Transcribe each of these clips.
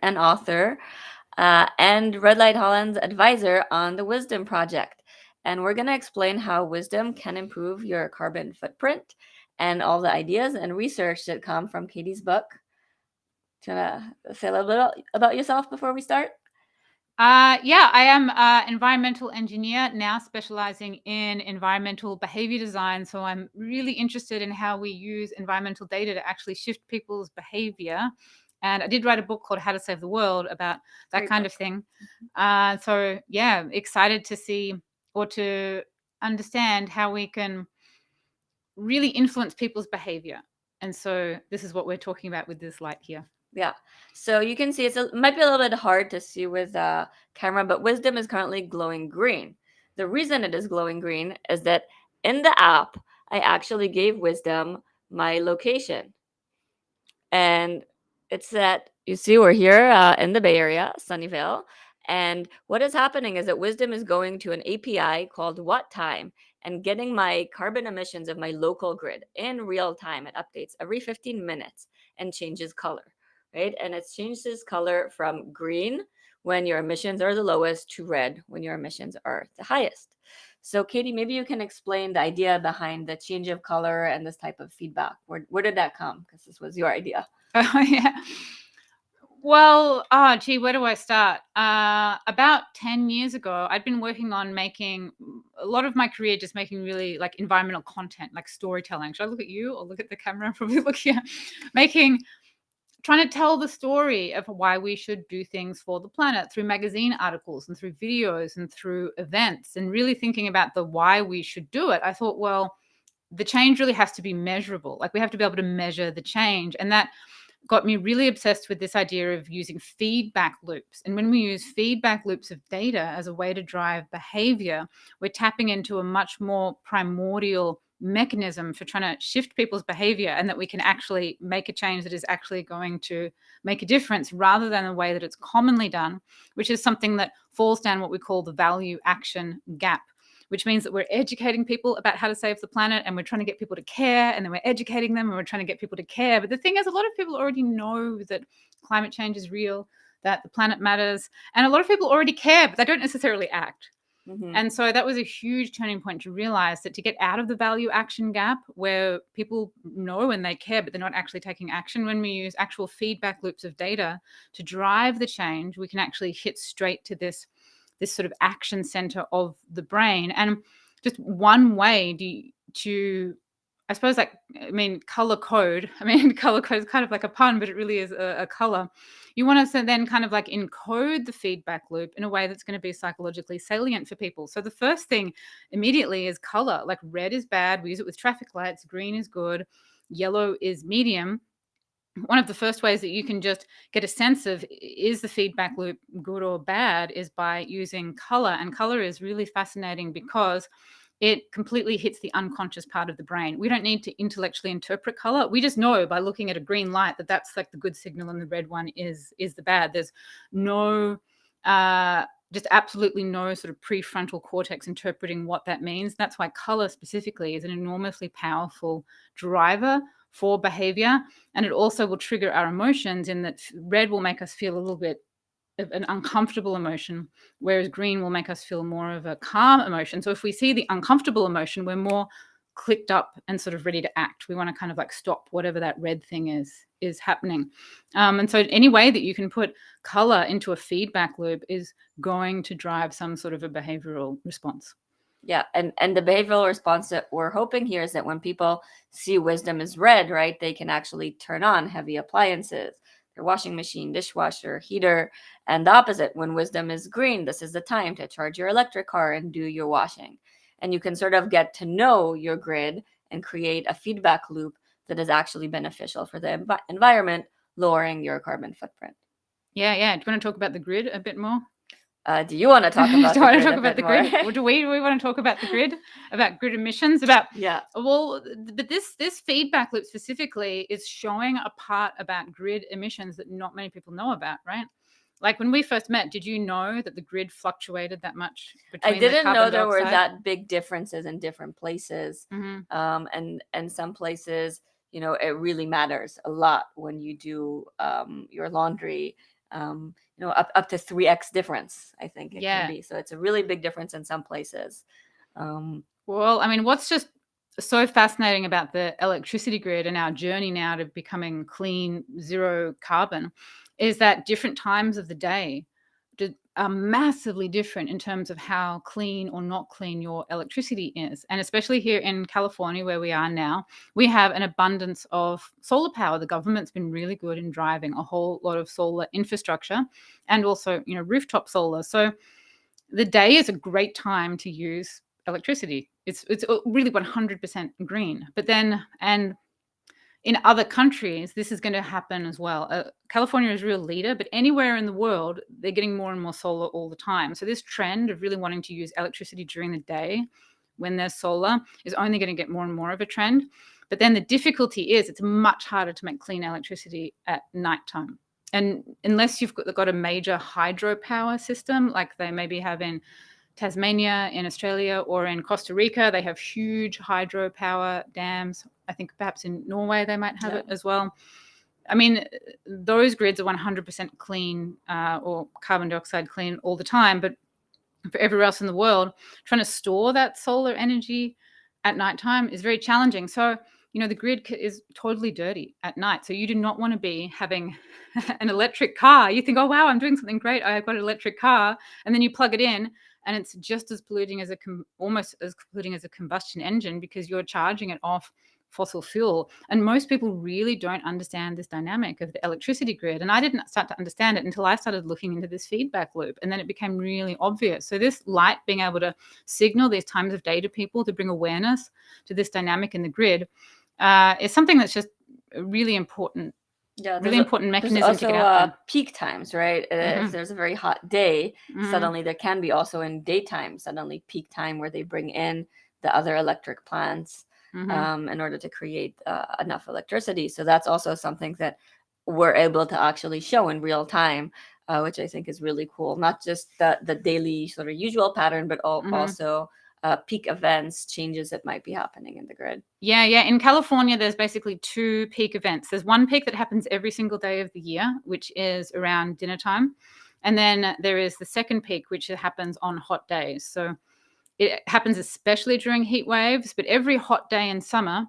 an author, and Red Light Holland's advisor on the Wisdom Project. And we're going to explain how wisdom can improve your carbon footprint and all the ideas and research that come from Katie's book. Do you want to say a little bit about yourself before we start? Yeah, I am an environmental engineer now specializing in environmental behavior design. So I'm really interested in how we use environmental data to actually shift people's behavior. And I did write a book called How to Save the World about that Great kind book. of thing. So yeah, excited to see or to understand how we can really influence people's behavior. And so this is what we're talking about with this light here. Yeah. So you can see it might be a little bit hard to see with camera, but wisdom is currently glowing green. The reason it is glowing green is that in the app, I actually gave wisdom my location. And it's that you see we're here in the Bay Area, Sunnyvale. And what is happening is that wisdom is going to an API called What Time and getting my carbon emissions of my local grid in real time. It updates every 15 minutes and changes color, right? And it changes color from green when your emissions are the lowest to red when your emissions are the highest. So, Katie, maybe you can explain the idea behind the change of color and this type of feedback. Where did that come? Because this was your idea. Oh, yeah. Well, gee, where do I start? About 10 years ago, I'd been working on making a lot of my career just making really like environmental content, like storytelling. Should I look at you or look at the camera? Probably look here. Trying to tell the story of why we should do things for the planet through magazine articles and through videos and through events, and really thinking about the why we should do it. I thought, well, the change really has to be measurable. Like we have to be able to measure the change. And that got me really obsessed with this idea of using feedback loops. And when we use feedback loops of data as a way to drive behavior, we're tapping into a much more primordial mechanism for trying to shift people's behavior, and that we can actually make a change that is actually going to make a difference rather than the way that it's commonly done, which is something that falls down what we call the value action gap, which means that we're educating people about how to save the planet, and we're trying to get people to care, and then we're educating them and we're trying to get people to care. But the thing is, a lot of people already know that climate change is real, that the planet matters, and a lot of people already care, but they don't necessarily act. Mm-hmm. And so that was a huge turning point to realize that to get out of the value action gap where people know and they care, but they're not actually taking action, when we use actual feedback loops of data to drive the change, we can actually hit straight to this sort of action center of the brain. And just one way to I suppose, color code. Color code is kind of like a pun, but it really is a color. You want to then kind of like encode the feedback loop in a way that's going to be psychologically salient for people. So the first thing immediately is color. Like red is bad. We use it with traffic lights. Green is good. Yellow is medium. One of the first ways that you can just get a sense of is the feedback loop good or bad is by using color. And color is really fascinating because it completely hits the unconscious part of the brain. We don't need to intellectually interpret color. We just know by looking at a green light that that's like the good signal and the red one is the bad. There's no just absolutely no sort of prefrontal cortex interpreting what that means. That's why color specifically is an enormously powerful driver for behavior. And it also will trigger our emotions, in that red will make us feel a little bit of an uncomfortable emotion, whereas green will make us feel more of a calm emotion. So if we see the uncomfortable emotion, we're more clicked up and sort of ready to act. We want to kind of like stop whatever that red thing is happening. And so any way that you can put color into a feedback loop is going to drive some sort of a behavioral response. Yeah, and the behavioral response that we're hoping here is that when people see wisdom is red, right, they can actually turn on heavy appliances, their washing machine, dishwasher, heater, and the opposite, when wisdom is green, this is the time to charge your electric car and do your washing. And you can sort of get to know your grid and create a feedback loop that is actually beneficial for the environment, lowering your carbon footprint. Yeah. Do you want to talk about the grid a bit more? Do you want to talk about do the I want grid to talk a about bit the more? grid? Or do we want to talk about the grid, about grid emissions? Yeah. Well, but this feedback loop specifically is showing a part about grid emissions that not many people know about, right? Like when we first met, did you know that the grid fluctuated that much between I didn't the know carbon there were dioxide? that big differences in different places. And some places, it really matters a lot when you do your laundry. up to 3x difference, I think it can Yeah. be. So it's a really big difference in some places. Well, I mean, what's just so fascinating about the electricity grid and our journey now to becoming clean, zero carbon is that different times of the day are massively different in terms of how clean or not clean your electricity is. And especially here in California, where we are now, we have an abundance of solar power. The government's been really good in driving a whole lot of solar infrastructure and also, rooftop solar. So the day is a great time to use electricity. It's really 100% green. But then, and in other countries, this is going to happen as well. California is a real leader, but anywhere in the world, they're getting more and more solar all the time. So this trend of really wanting to use electricity during the day when there's solar is only going to get more and more of a trend. But then the difficulty is it's much harder to make clean electricity at nighttime. And unless you've got a major hydropower system, like they maybe have in Tasmania, in Australia, or in Costa Rica, they have huge hydropower dams. I think perhaps in Norway they might have it as well. I mean, those grids are 100% clean or carbon dioxide clean all the time. But for everywhere else in the world, trying to store that solar energy at nighttime is very challenging. So, the grid is totally dirty at night. So you do not want to be having an electric car. You think, oh, wow, I'm doing something great. I've got an electric car. And then you plug it in and it's just as polluting as almost as polluting as a combustion engine because you're charging it off fossil fuel. And most people really don't understand this dynamic of the electricity grid. And I didn't start to understand it until I started looking into this feedback loop. And then it became really obvious. So this light being able to signal these times of day to people to bring awareness to this dynamic in the grid is something that's just really important. Yeah, really important there's mechanism to also get out there. peak times, right? If there's a very hot day, suddenly there can be also in daytime, suddenly peak time where they bring in the other electric plants in order to create enough electricity. So that's also something that we're able to actually show in real time, which I think is really cool. Not just the daily sort of usual pattern, but also peak events, changes that might be happening in the grid. Yeah. In California, there's basically two peak events. There's one peak that happens every single day of the year, which is around dinner time. And then there is the second peak, which happens on hot days. So it happens especially during heat waves, but every hot day in summer,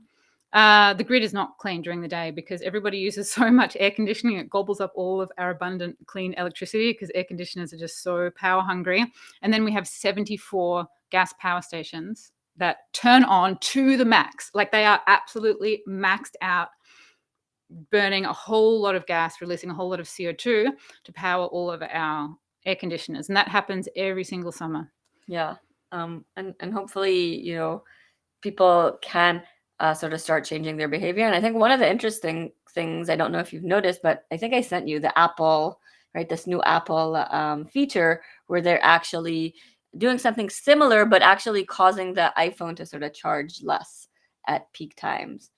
the grid is not clean during the day because everybody uses so much air conditioning. It gobbles up all of our abundant clean electricity because air conditioners are just so power hungry. And then we have 74 gas power stations that turn on to the max. Like they are absolutely maxed out, burning a whole lot of gas, releasing a whole lot of CO2 to power all of our air conditioners. And that happens every single summer. Yeah. And hopefully, people can sort of start changing their behavior. And I think one of the interesting things, I don't know if you've noticed, but I think I sent you the Apple, right? This new Apple feature where they're actually doing something similar, but actually causing the iPhone to sort of charge less at peak times.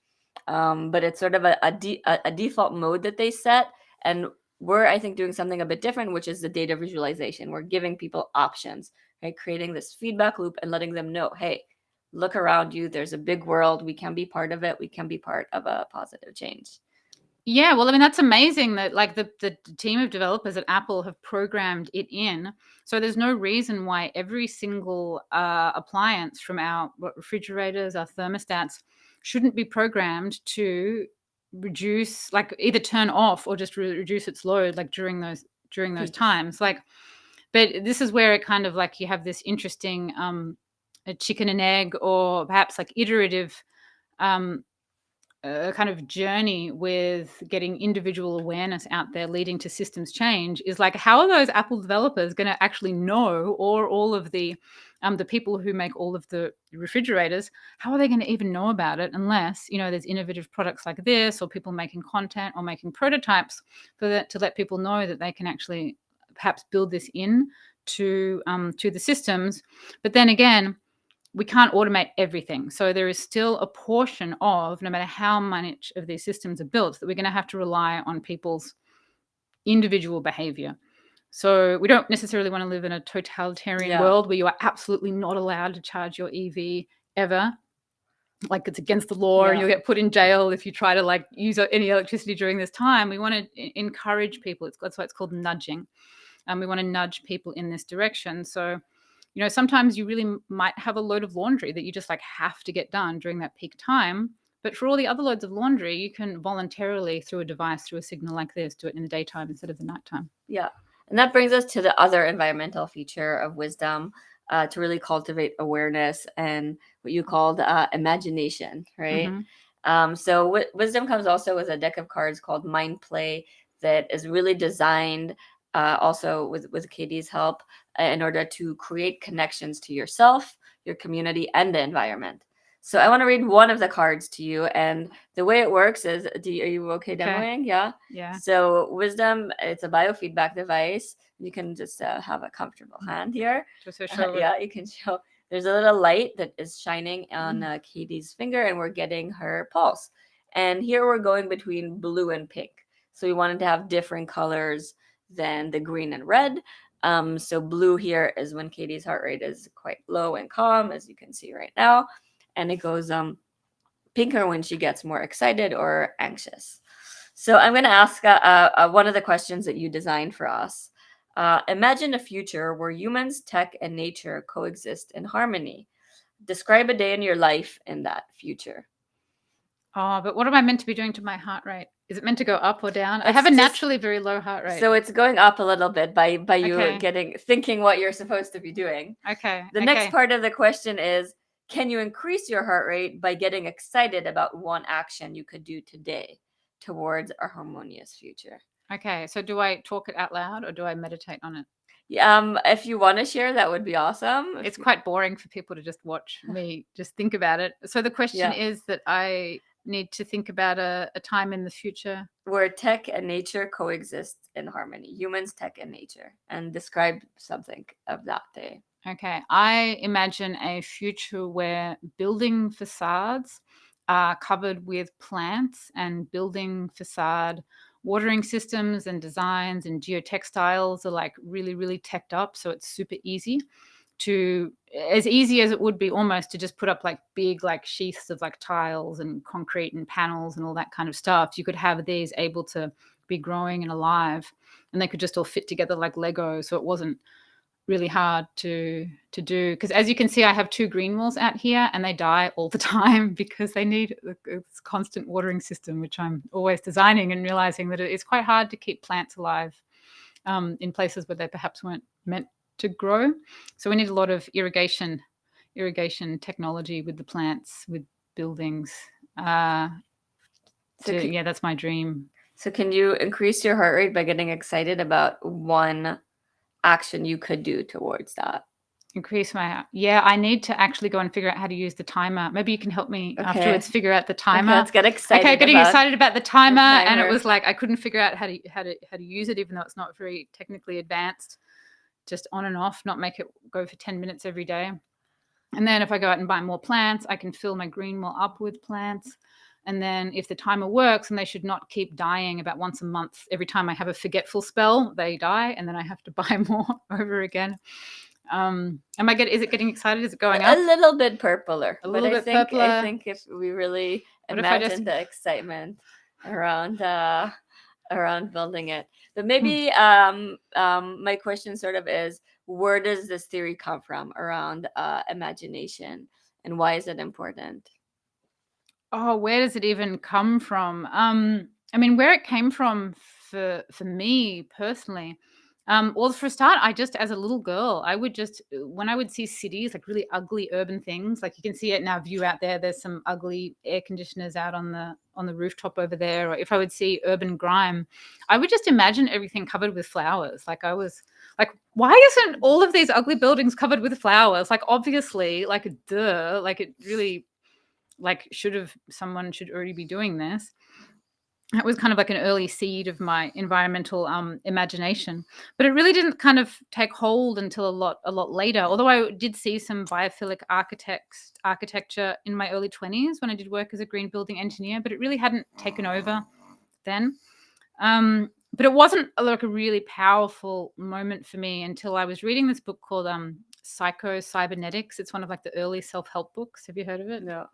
But it's sort of a default mode that they set. And we're, I think, doing something a bit different, which is the data visualization. We're giving people options, right? Creating this feedback loop and letting them know, hey, look around you. There's a big world. We can be part of it. We can be part of a positive change. Yeah, well, I mean, that's amazing that like the team of developers at Apple have programmed it in. So there's no reason why every single appliance from our refrigerators, our thermostats, shouldn't be programmed to reduce, like either turn off or just reduce its load, like during those times. Like, but this is where it kind of like you have this interesting a chicken and egg, or perhaps like iterative kind of journey with getting individual awareness out there leading to systems change. Is like, how are those Apple developers going to actually know, or all of the people who make all of the refrigerators, how are they going to even know about it unless there's innovative products like this, or people making content or making prototypes for that, to let people know that they can actually perhaps build this in to the systems. But then again, we can't automate everything. So there is still a portion of, no matter how much of these systems are built, that we're going to have to rely on people's individual behavior. So we don't necessarily want to live in a totalitarian world where you are absolutely not allowed to charge your EV ever. like it's against the law and you'll get put in jail if you try to like use any electricity during this time. We want to encourage people. That's why it's called nudging. We want to nudge people in this direction. So, sometimes you really might have a load of laundry that you just like have to get done during that peak time. But for all the other loads of laundry, you can voluntarily, through a device, through a signal like this, do it in the daytime instead of the nighttime. Yeah. And that brings us to the other environmental feature of wisdom, to really cultivate awareness and what you called imagination, right? So wisdom comes also with a deck of cards called Mind Play that is really designed, also with Katie's help, in order to create connections to yourself, your community, and the environment. So I want to read one of the cards to you, and the way it works is, are you okay demoing? Yeah. So wisdom, it's a biofeedback device. You can just have a comfortable hand here. Just to show yeah, you can show. There's a little light that is shining on Katie's finger, and we're getting her pulse. And here we're going between blue and pink. So we wanted to have different colors than the green and red. So blue here is when Katie's heart rate is quite low and calm, as you can see right now. And it goes pinker when she gets more excited or anxious. So I'm going to ask one of the questions that you designed for us. Imagine a future where humans, tech, and nature coexist in harmony. Describe a day in your life in that future. Oh, but what am I meant to be doing to my heart rate? Is it meant to go up or down? I have a naturally very low heart rate. So it's going up a little bit by you thinking what you're supposed to be doing. Okay. The next part of the question is, can you increase your heart rate by getting excited about one action you could do today towards a harmonious future? Okay. So do I talk it out loud or do I meditate on it? If you want to share, that would be awesome. It's quite boring for people to just watch me just think about it. So the question is that I need to think about a time in the future where tech and nature coexist in harmony. Humans, tech, and nature. And describe something of that day. Okay. I imagine a future where building facades are covered with plants and building facade watering systems and designs and geotextiles are like really, really teched up. So it's super easy as easy as it would be almost to just put up like big like sheaths of like tiles and concrete and panels and all that kind of stuff. You could have these able to be growing and alive, and they could just all fit together like Lego. So it wasn't really hard to do, because as you can see, I have 2 green walls out here and they die all the time because they need this constant watering system, which I'm always designing and realizing that it's quite hard to keep plants alive in places where they perhaps weren't meant to grow. So we need a lot of irrigation technology with the plants, with buildings. That's my dream. So can you increase your heart rate by getting excited about one action you could do towards that? I need to actually go and figure out how to use the timer. Maybe you can help me afterwards figure out the timer. Okay, let's get excited. Okay, getting excited about the timer, and it was like I couldn't figure out how to use it, even though it's not very technically advanced. Just on and off, not make it go for 10 minutes every day. And then if I go out and buy more plants, I can fill my green wall up with plants. And then if the timer works, and they should not keep dying about once a month, every time I have a forgetful spell, they die, and then I have to buy more over again. Is it getting excited? Is it going up? A little bit purpler. I think if we really imagine the excitement around building it. But maybe my question sort of is, where does this theory come from around imagination, and why is it important? Oh, where does it even come from? Where it came from for me personally, well, for a start, I just, as a little girl, I would just, when I would see cities, like really ugly urban things, like you can see it in our view out there, there's some ugly air conditioners out on the rooftop over there. Or if I would see urban grime, I would just imagine everything covered with flowers. Like I was like, why isn't all of these ugly buildings covered with flowers? Like obviously, like duh, like it really, like someone should already be doing this. That was kind of like an early seed of my environmental imagination, but it really didn't kind of take hold until a lot later. Although I did see some biophilic architecture in my early 20s when I did work as a green building engineer, but it really hadn't taken over then. But it wasn't like a really powerful moment for me until I was reading this book called Psycho Cybernetics. It's one of like the early self-help books. Have you heard of it? No.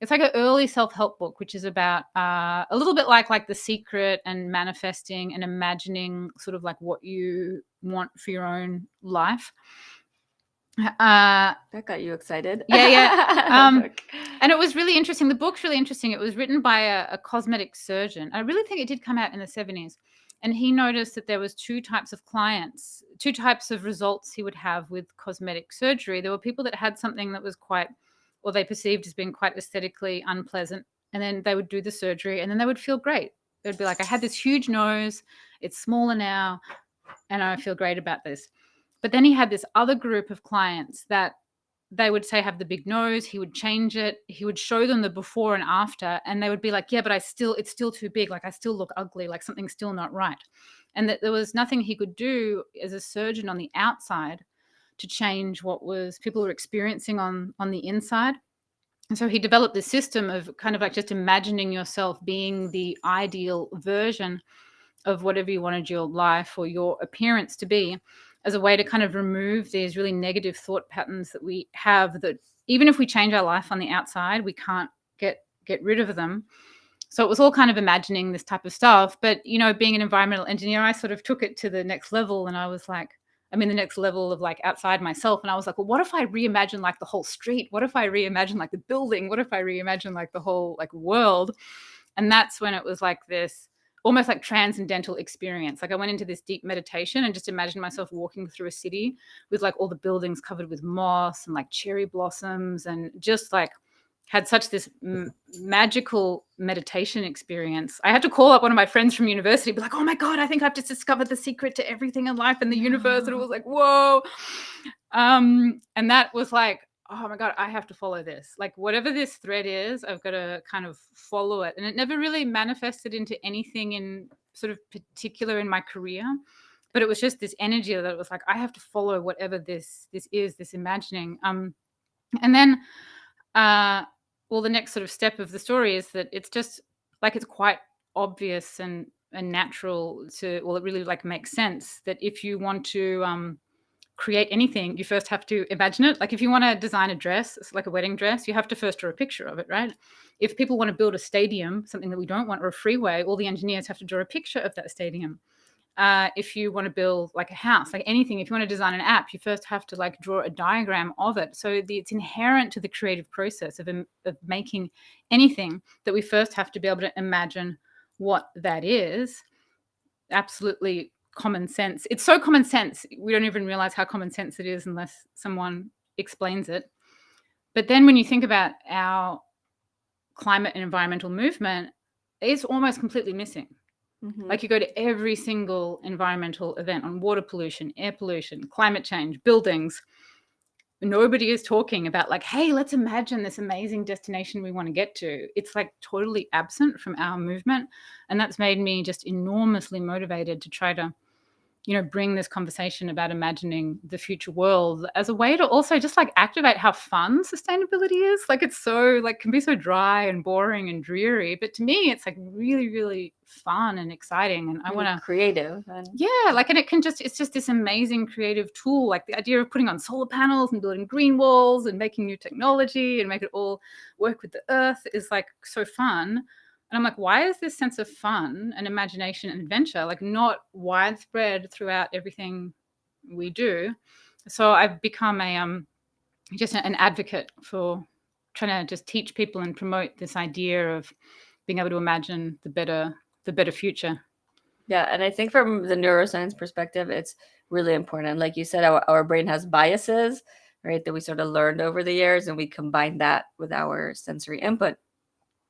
It's like an early self-help book, which is about a little bit like The Secret and manifesting and imagining sort of like what you want for your own life. That got you excited. Yeah. Book. And it was really interesting. The book's really interesting. It was written by a cosmetic surgeon. I really think it did come out in the 70s. And he noticed that there was two types of clients, two types of results he would have with cosmetic surgery. There were people that had something that was quite, or they perceived as being quite aesthetically unpleasant. And then they would do the surgery and then they would feel great. It would be like, I had this huge nose, it's smaller now, and I feel great about this. But then he had this other group of clients that they would say have the big nose. He would change it. He would show them the before and after, and they would be like, yeah, but it's still too big. Like I still look ugly, like something's still not right. And that there was nothing he could do as a surgeon on the outside to change what was people were experiencing on the inside. And so he developed this system of kind of like just imagining yourself being the ideal version of whatever you wanted your life or your appearance to be, as a way to kind of remove these really negative thought patterns that we have, that even if we change our life on the outside, we can't get rid of them. So it was all kind of imagining this type of stuff. But, you know, being an environmental engineer, I sort of took it to the next level, and I was like, I mean, the next level of like outside myself. And I was like, well, what if I reimagine like the whole street? What if I reimagine like the building? What if I reimagine like the whole like world? And that's when it was like this almost like transcendental experience. Like I went into this deep meditation and just imagined myself walking through a city with like all the buildings covered with moss and like cherry blossoms, and just like had such this magical meditation experience. I had to call up one of my friends from university, be like, oh my God, I think I've just discovered the secret to everything in life and the universe. And it was like, whoa. And that was like, oh my God, I have to follow this. Like whatever this thread is, I've got to kind of follow it. And it never really manifested into anything in sort of particular in my career, but it was just this energy that was like, I have to follow whatever this is, this imagining. And then, well, the next sort of step of the story is that it's just like, it's quite obvious and natural to, well, it really like makes sense that if you want to, create anything, you first have to imagine it. Like if you want to design a dress, it's like a wedding dress, you have to first draw a picture of it, right? If people want to build a stadium, something that we don't want, or a freeway, all the engineers have to draw a picture of that stadium. If you want to build like a house, like anything, if you want to design an app, you first have to like draw a diagram of it. So it's inherent to the creative process of making anything that we first have to be able to imagine what that is. Absolutely common sense. It's so common sense. We don't even realize how common sense it is unless someone explains it. But then when you think about our climate and environmental movement, it's almost completely missing. Mm-hmm. Like you go to every single environmental event on water pollution, air pollution, climate change, buildings. Nobody is talking about like, hey, let's imagine this amazing destination we want to get to. It's like totally absent from our movement. And that's made me just enormously motivated to try to, you know, bring this conversation about imagining the future world as a way to also just like activate how fun sustainability is. Like it's so like can be so dry and boring and dreary, but to me it's like really, really fun and exciting. And I want to creative. And yeah, like, and it's just this amazing creative tool. Like the idea of putting on solar panels and building green walls and making new technology and make it all work with the earth is like so fun. And I'm like, why is this sense of fun and imagination and adventure like not widespread throughout everything we do? So I've become just an advocate for trying to just teach people and promote this idea of being able to imagine the better future. Yeah, and I think from the neuroscience perspective, it's really important. Like you said, our brain has biases, right, that we sort of learned over the years, and we combine that with our sensory input.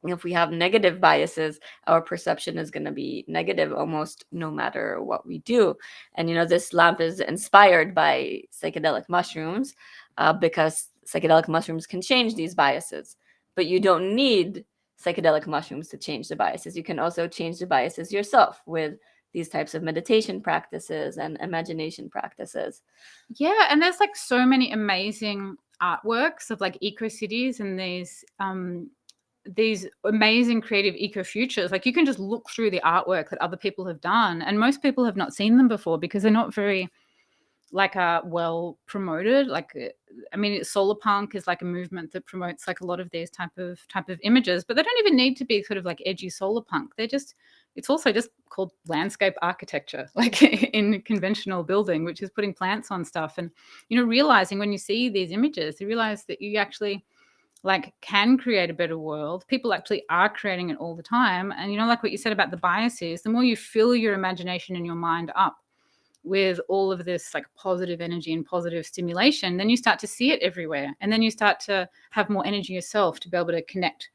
If we have negative biases, our perception is going to be negative almost no matter what we do. And, you know, this lamp is inspired by psychedelic mushrooms because psychedelic mushrooms can change these biases. But you don't need psychedelic mushrooms to change the biases. You can also change the biases yourself with these types of meditation practices and imagination practices. Yeah, and there's like so many amazing artworks of like eco cities and these amazing creative eco futures. Like you can just look through the artwork that other people have done, and most people have not seen them before because they're not very like are well promoted. Like, I mean, solar punk is like a movement that promotes like a lot of these type of images, but they don't even need to be sort of like edgy solar punk. They're just, it's also just called landscape architecture, like in conventional building, which is putting plants on stuff. And, you know, realizing when you see these images, you realize that you actually like can create a better world. People actually are creating it all the time. And, you know, like what you said about the biases, the more you fill your imagination and your mind up with all of this like positive energy and positive stimulation, then you start to see it everywhere. And then you start to have more energy yourself to be able to connect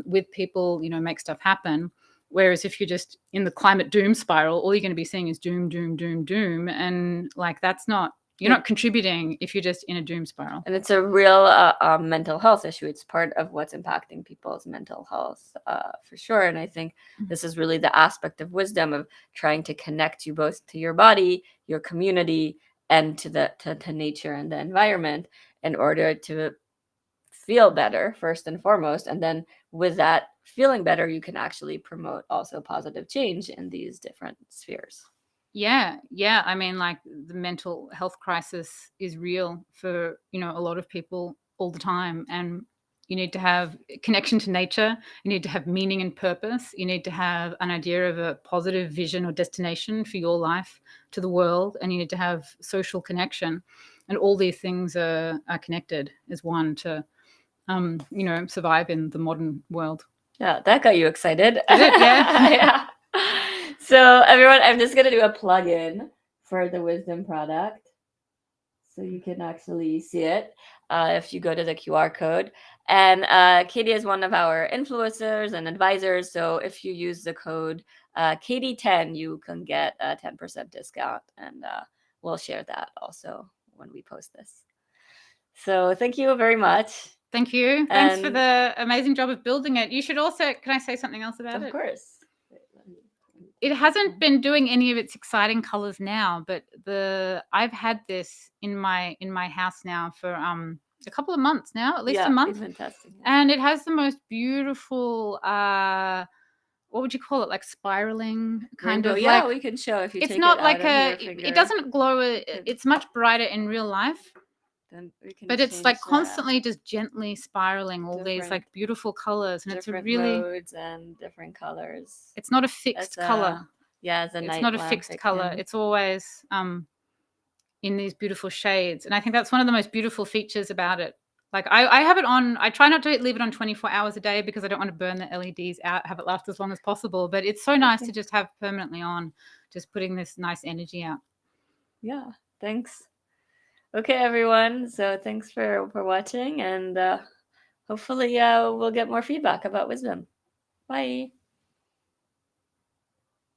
with people, you know, make stuff happen. Whereas if you're just in the climate doom spiral, all you're going to be seeing is doom, doom, doom, doom. And like, that's not, you're not contributing if you're just in a doom spiral. And it's a real mental health issue. It's part of what's impacting people's mental health for sure. And I think this is really the aspect of wisdom of trying to connect you both to your body, your community, and to nature and the environment in order to feel better first and foremost. And then with that feeling better, you can actually promote also positive change in these different spheres. Yeah. I mean, like the mental health crisis is real for, you know, a lot of people all the time. And you need to have connection to nature. You need to have meaning and purpose. You need to have an idea of a positive vision or destination for your life, to the world. And you need to have social connection. And all these things are connected as one to, you know, survive in the modern world. Yeah, that got you excited. Did it? Yeah. Yeah. So everyone, I'm just gonna do a plug-in for the Wisdom product, so you can actually see it if you go to the QR code. And Katie is one of our influencers and advisors. So if you use the code Katie10, you can get a 10% discount, and we'll share that also when we post this. So thank you very much. Thank you. Thanks for the amazing job of building it. You should also, can I say something else about it? Of course. It hasn't been doing any of its exciting colors now, but I've had this in my house now for a couple of months now, at least a month. Fantastic. And it has the most beautiful what would you call it, like spiraling kind rainbow. of, yeah, like, we can show if you it's take not it like out of a your finger. it doesn't glow, it's much brighter in real life. Then we can But it's like constantly just gently spiraling all these like beautiful colors, and it's a really modes and different colors. It's not a fixed color. Yeah, it's not a fixed color. It's always in these beautiful shades, and I think that's one of the most beautiful features about it. Like I have it on. I try not to leave it on 24 hours a day because I don't want to burn the LEDs out. Have it last as long as possible. But it's so nice to just have permanently on, just putting this nice energy out. Yeah. Thanks. Okay, everyone. So thanks for watching, and hopefully we'll get more feedback about wisdom. Bye.